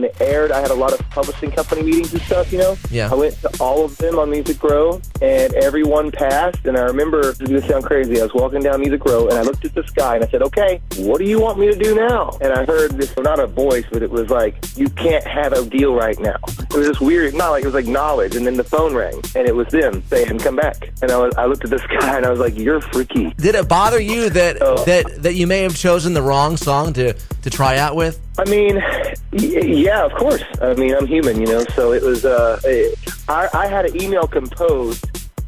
when it aired, I had a lot of publishing company meetings and stuff, Yeah. I went to all of them on Music Row, and everyone passed. And I remember, this is going to sound crazy, I was walking down Music Row, and I looked at the sky, and I said, okay, what do you want me to do now? And I heard this, not a voice, but it was like, you can't have a deal right now. It was just weird, not like, it was like knowledge. And then the phone rang, and it was them saying, come back. And I looked at the sky, and I was like, you're freaky. Did it bother you that you may have chosen the wrong song to try out with? I mean, yeah, of course. I mean, I'm human, so it was, I had an email composed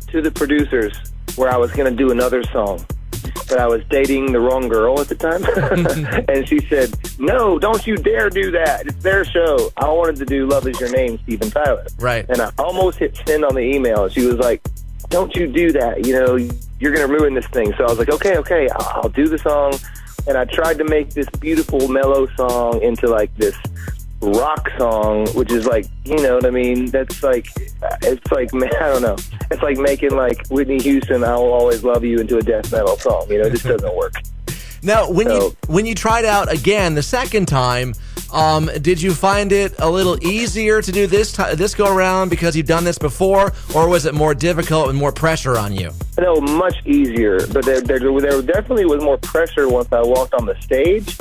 to the producers where I was going to do another song, but I was dating the wrong girl at the time. And she said, no, don't you dare do that. It's their show. I wanted to do Love Is Your Name, Steven Tyler. Right. And I almost hit send on the email. She was like, don't you do that. You're going to ruin this thing. So I was like, okay, I'll do the song. And I tried to make this beautiful, mellow song into like this rock song, which is like, you know what I mean? That's like, it's like, man, I don't know. It's like making like Whitney Houston, I Will Always Love You into a death metal song. It just doesn't work. Now, when you tried out again the second time, did you find it a little easier to do this go around because you've done this before, or was it more difficult and more pressure on you? No, much easier, but there definitely was more pressure once I walked on the stage.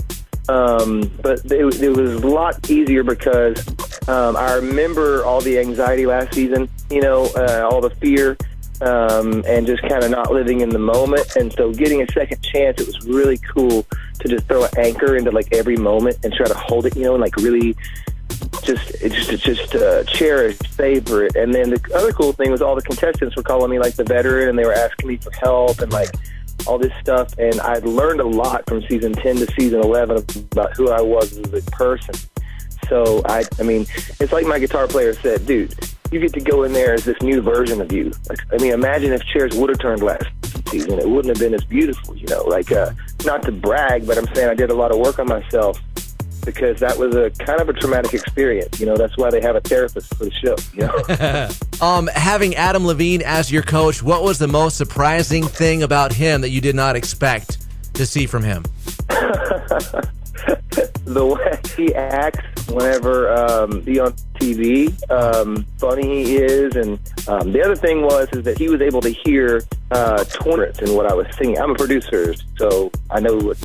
But it was a lot easier because I remember all the anxiety last season, all the fear, and just kind of not living in the moment. And so getting a second chance, it was really cool to just throw an anchor into like every moment and try to hold it, and like really just cherish, savor it. And then the other cool thing was all the contestants were calling me like the veteran, and they were asking me for help and like all this stuff. And I learned a lot from season 10 to season 11 about who I was as a person. So I mean, it's like my guitar player said, dude, you get to go in there as this new version of you. Like, I mean, imagine if chairs would have turned last season. It wouldn't have been as beautiful, not to brag, but I'm saying I did a lot of work on myself because that was a kind of a traumatic experience. That's why they have a therapist for the show. Having Adam Levine as your coach, what was the most surprising thing about him that you did not expect to see from him? The way he acts whenever he's on TV, funny he is, and the other thing is that he was able to hear tones in what I was singing. I'm a producer, so I know what